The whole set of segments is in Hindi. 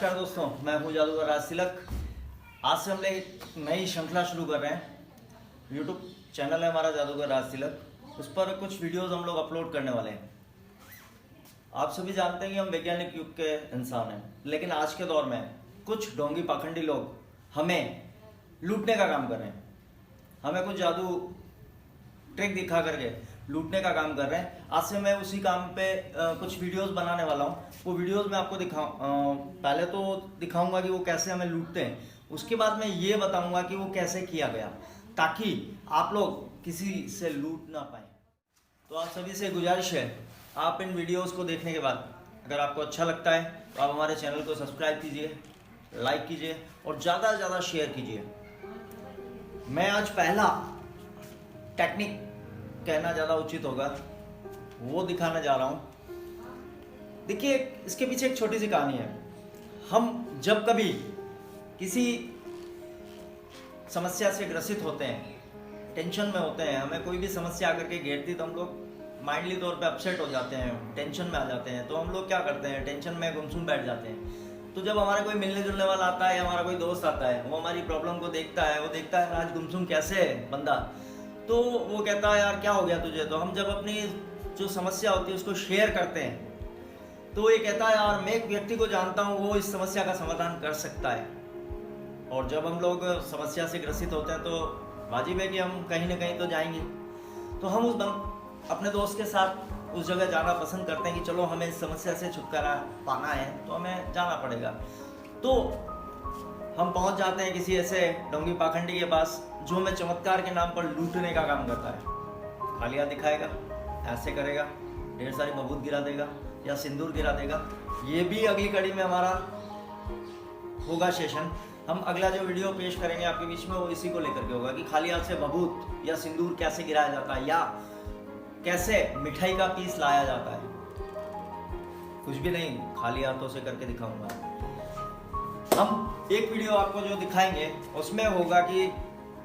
नमस्कार दोस्तों, मैं हूं जादूगर राज तिलक। आज से हम एक नई श्रृंखला शुरू कर रहे हैं। यूट्यूब चैनल है हमारा जादूगर राज तिलक। उस पर कुछ वीडियोस हम लोग अपलोड करने वाले हैं। आप सभी जानते हैं कि हम वैज्ञानिक युग के इंसान हैं, लेकिन आज के दौर में कुछ ढोंगी पाखंडी लोग हमें लूटने का काम कर रहे हैं। हमें कुछ जादू ट्रिक दिखा करके लूटने का काम कर रहे हैं। आज से मैं उसी काम पे कुछ वीडियोस बनाने वाला हूँ। वो वीडियोस में आपको पहले तो दिखाऊंगा कि वो कैसे हमें लूटते हैं। उसके बाद मैं ये बताऊंगा कि वो कैसे किया गया, ताकि आप लोग किसी से लूट ना पाए। तो आप सभी से गुजारिश है, आप इन वीडियोस को देखने के बाद अगर आपको अच्छा लगता है तो आप हमारे चैनल को सब्सक्राइब कीजिए, लाइक कीजिए और ज़्यादा से ज़्यादा शेयर कीजिए। मैं आज पहला टेक्निक कहना ज़्यादा उचित होगा, वो दिखाने जा रहा हूँ। देखिए, इसके पीछे एक छोटी सी कहानी है। हम जब कभी किसी समस्या से ग्रसित होते हैं, टेंशन में होते हैं, हमें कोई भी समस्या आकर के घेरती तो हम लोग माइंडली तौर पे अपसेट हो जाते हैं, टेंशन में आ जाते हैं। तो हम लोग क्या करते हैं, टेंशन में गुमसुम बैठ जाते हैं। तो जब हमारा कोई मिलने जुलने वाला आता है, हमारा कोई दोस्त आता है, वो हमारी प्रॉब्लम को देखता है, वो देखता है आज गुमसुम कैसे है बंदा, तो वो कहता है यार क्या हो गया तुझे। तो हम जब अपनी जो समस्या होती है उसको शेयर करते हैं, तो ये कहता है यार मैं एक व्यक्ति को जानता हूँ, वो इस समस्या का समाधान कर सकता है। और जब हम लोग समस्या से ग्रसित होते हैं तो वाजिब है कि हम कहीं ना कहीं तो जाएंगे। तो हम अपने दोस्त के साथ उस जगह जाना पसंद करते हैं कि चलो हमें इस समस्या से छुटकारा पाना है तो हमें जाना पड़ेगा। तो हम पहुंच जाते हैं किसी ऐसे ढोंगी पाखंडी के पास जो हमें चमत्कार के नाम पर लूटने का काम करता है। खाली हाथ दिखाएगा, ऐसे करेगा, ढेर सारी बबूत गिरा देगा या सिंदूर गिरा देगा। ये भी अगली कड़ी में हमारा होगा सेशन। हम अगला जो वीडियो पेश करेंगे आपके बीच में वो इसी को लेकर के होगा कि खाली हाथ से बबूत या सिंदूर कैसे गिराया जाता है, या कैसे मिठाई का पीस लाया जाता है। कुछ भी नहीं, खाली हाथों से करके दिखाऊंगा। हम एक वीडियो आपको जो दिखाएंगे उसमें होगा कि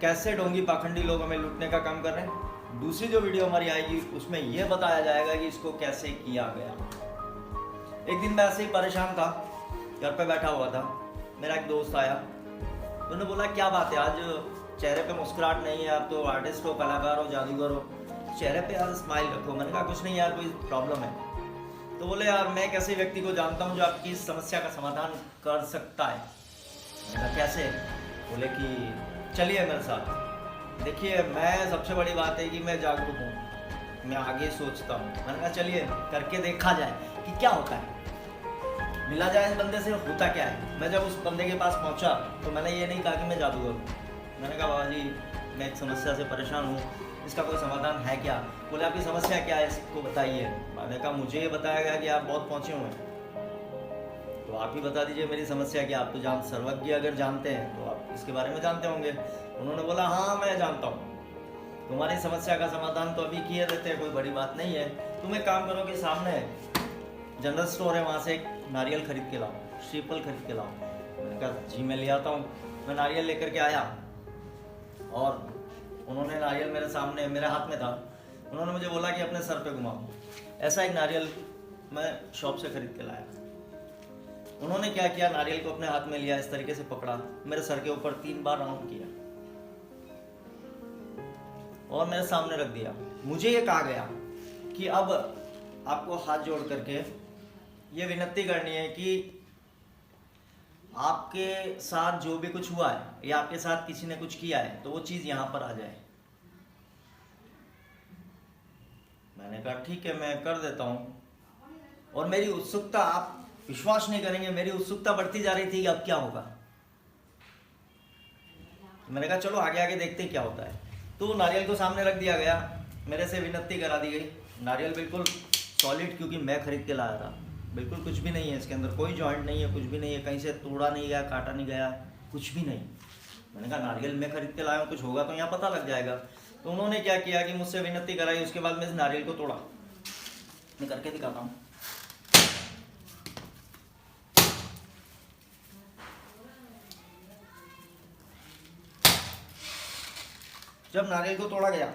कैसे ढोंगी पाखंडी लोग हमें लूटने का काम कर रहे हैं। दूसरी जो वीडियो हमारी आएगी उसमें यह बताया जाएगा कि इसको कैसे किया गया। एक दिन मैं ऐसे ही परेशान था, घर पे बैठा हुआ था। मेरा एक दोस्त आया, उन्होंने बोला क्या बात है, आज चेहरे पे मुस्कुराहट नहीं है, आप तो आर्टिस्ट हो, कलाकार हो, जादूगर हो, चेहरे पे यार स्माइल रखो। मैंने कहा कुछ नहीं यार, कोई प्रॉब्लम है। तो बोले यार मैं एक ऐसे व्यक्ति को जानता हूँ जो आपकी इस समस्या का समाधान कर सकता है। मैंने कहा कैसे? बोले कि चलिए मेरे साथ। देखिए, मैं सबसे बड़ी बात है कि मैं जागरूक हूँ, मैं आगे सोचता हूँ। मैंने कहा चलिए करके देखा जाए कि क्या होता है, मिला जाए इस बंदे से, होता क्या है। मैं जब उस बंदे के पास पहुँचा तो मैंने ये नहीं कहा कि मैं जादूगर हूँ। मैंने कहा बाबा जी मैं एक समस्या से परेशान हूँ, इसका कोई समाधान है क्या? बोले आपकी समस्या क्या है, इसको बताइए। मैंने कहा मुझे ये बताया गया कि आप बहुत पहुँचे हुए हैं, तो आप ही बता दीजिए मेरी समस्या क्या। आप तो सर्वज्ञ अगर जानते हैं तो आप इसके बारे में जानते होंगे। उन्होंने बोला हाँ मैं जानता हूँ, तुम्हारी समस्या का समाधान तो अभी किए देते हैं, कोई बड़ी बात नहीं है। तुम एक काम करो कि सामने जनरल स्टोर है, वहाँ से एक नारियल खरीद के लाओ, श्रीफल खरीद के लाओ। मैंने कहा जी मैं ले आता हूँ। मैं नारियल लेकर के आया और उन्होंने नारियल मेरे सामने, मेरे हाथ में था। उन्होंने मुझे बोला कि अपने सर पे घुमाओ। ऐसा एक नारियल मैं शॉप से खरीद के लाया। उन्होंने क्या किया, नारियल को अपने हाथ में लिया, इस तरीके से पकड़ा, मेरे सर के ऊपर 3 बार राउंड किया और मेरे सामने रख दिया। मुझे ये कहा गया कि अब आपको हाथ जोड़ करके ये विनती करनी है कि आपके साथ जो भी कुछ हुआ है या आपके साथ किसी ने कुछ किया है तो वो चीज़ यहाँ पर आ जाए। मैंने कहा ठीक है मैं कर देता हूँ। और मेरी उत्सुकता, आप विश्वास नहीं करेंगे, मेरी उत्सुकता बढ़ती जा रही थी कि अब क्या होगा। मैंने कहा चलो आगे आगे देखते क्या होता है। तो नारियल को सामने रख दिया गया, मेरे से विनती करा दी गई। नारियल बिल्कुल सॉलिड, क्योंकि मैं खरीद के लाया था, बिल्कुल कुछ भी नहीं है इसके अंदर, कोई जॉइंट नहीं है, कुछ भी नहीं है, कहीं से तोड़ा नहीं गया, काटा नहीं गया, कुछ भी नहीं। मैंने कहा नारियल मैं खरीद के लाया हूँ, कुछ होगा तो यहाँ पता लग जाएगा। तो उन्होंने क्या किया कि मुझसे विनती कराई, उसके बाद मैं इस नारियल को तोड़ा। मैं करके दिखाता हूँ। जब नारियल को तोड़ा गया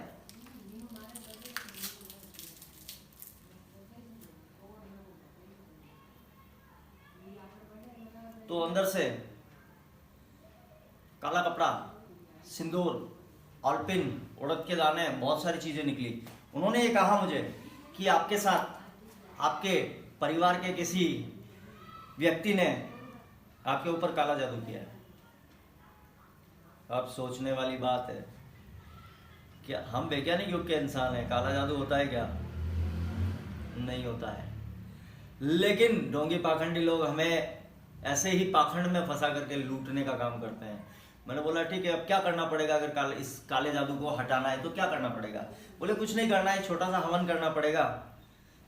तो अंदर से काला कपड़ा, सिंदूर, ऑलपिन, उड़द के दाने, बहुत सारी चीजें निकली। उन्होंने ये कहा मुझे कि आपके साथ आपके परिवार के किसी व्यक्ति ने आपके ऊपर काला जादू किया है। अब सोचने वाली बात है, क्या हम वैज्ञानिक युग के इंसान हैं, काला जादू होता है क्या? नहीं होता है। लेकिन ढोंगी पाखंडी लोग हमें ऐसे ही पाखंड में फंसा करके लूटने का काम करते हैं। मैंने बोला ठीक है, अब क्या करना पड़ेगा? अगर इस काले जादू को हटाना है तो क्या करना पड़ेगा? बोले कुछ नहीं करना है, छोटा सा हवन करना पड़ेगा।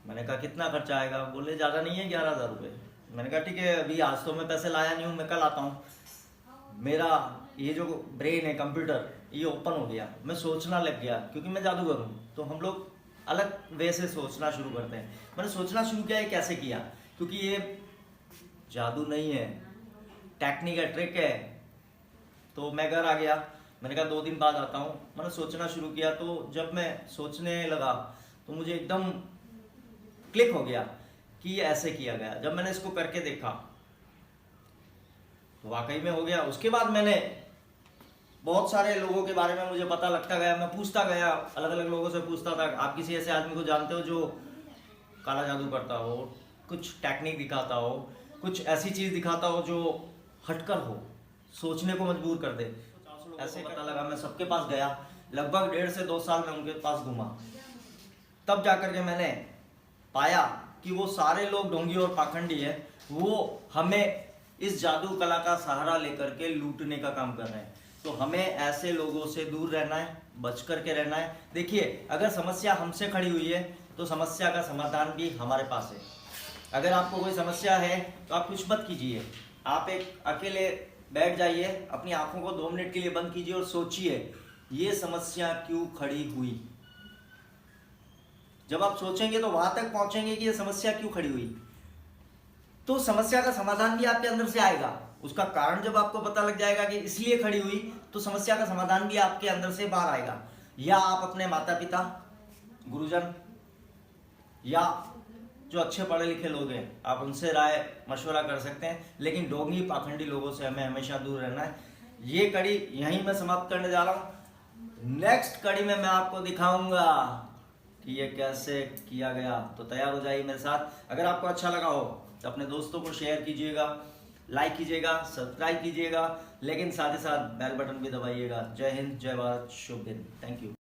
मैंने कहा कितना खर्चा आएगा? बोले ज़्यादा नहीं है, 11,000 रुपये। मैंने कहा ठीक है, अभी आज तो मैं पैसे लाया नहीं हूँ, मैं कल आता हूँ। मेरा ये जो ब्रेन है, कंप्यूटर, ये ओपन हो गया, मैं सोचना लग गया, क्योंकि मैं जादूगर हूँ। तो हम लोग अलग वे से सोचना शुरू करते हैं। मैंने सोचना शुरू किया, ये कैसे किया? क्योंकि ये जादू नहीं है, टेक्निक है, ट्रिक है। तो मैं घर आ गया, मैंने कहा 2 दिन बाद आता हूँ। मैंने सोचना शुरू किया, तो जब मैं सोचने लगा तो मुझे एकदम क्लिक हो गया कि ये ऐसे किया गया। जब मैंने इसको करके देखा तो वाकई में हो गया। उसके बाद मैंने बहुत सारे लोगों के बारे में मुझे पता लगता गया, मैं पूछता गया, अलग अलग लोगों से पूछता था, आप किसी ऐसे आदमी को जानते हो जो काला जादू करता हो, कुछ टेक्निक दिखाता हो, कुछ ऐसी चीज़ दिखाता हो जो हटकर हो, सोचने को मजबूर कर दे? ऐसे पता लगा, मैं सबके पास गया, लगभग 1.5 से 2 साल में उनके पास घूमा। तब जाकर के मैंने पाया कि वो सारे लोग ढोंगी और पाखंडी है, वो हमें इस जादू कला का सहारा लेकर के लूटने का काम कर रहे हैं। तो हमें ऐसे लोगों से दूर रहना है, बच करके रहना है। देखिए, अगर समस्या हमसे खड़ी हुई है तो समस्या का समाधान भी हमारे पास है। अगर आपको कोई समस्या है तो आप कुछ मत कीजिए, आप एक अकेले बैठ जाइए, अपनी आंखों को 2 मिनट के लिए बंद कीजिए और सोचिए ये समस्या क्यों खड़ी हुई। जब आप सोचेंगे तो वहां तक पहुंचेंगे कि ये समस्या क्यों खड़ी हुई, तो समस्या का समाधान भी आपके अंदर से आएगा। उसका कारण जब आपको पता लग जाएगा कि इसलिए खड़ी हुई, तो समस्या का समाधान भी आपके अंदर से बाहर आएगा। या आप अपने माता पिता, गुरुजन, या जो अच्छे पढ़े लिखे लोग हैं, आप उनसे राय मशवरा कर सकते हैं। लेकिन ढोंगी पाखंडी लोगों से हमें हमेशा दूर रहना है। ये कड़ी यहीं मैं समाप्त करने जा रहा हूँ। नेक्स्ट कड़ी में मैं आपको दिखाऊंगा कि ये कैसे किया गया। तो तैयार हो जाइए मेरे साथ। अगर आपको अच्छा लगा हो तो अपने दोस्तों को शेयर कीजिएगा, लाइक कीजिएगा, सब्सक्राइब कीजिएगा, लेकिन साथ ही साथ बेल बटन भी दबाइएगा। जय हिंद, जय भारत, शुभ दिन। Thank you.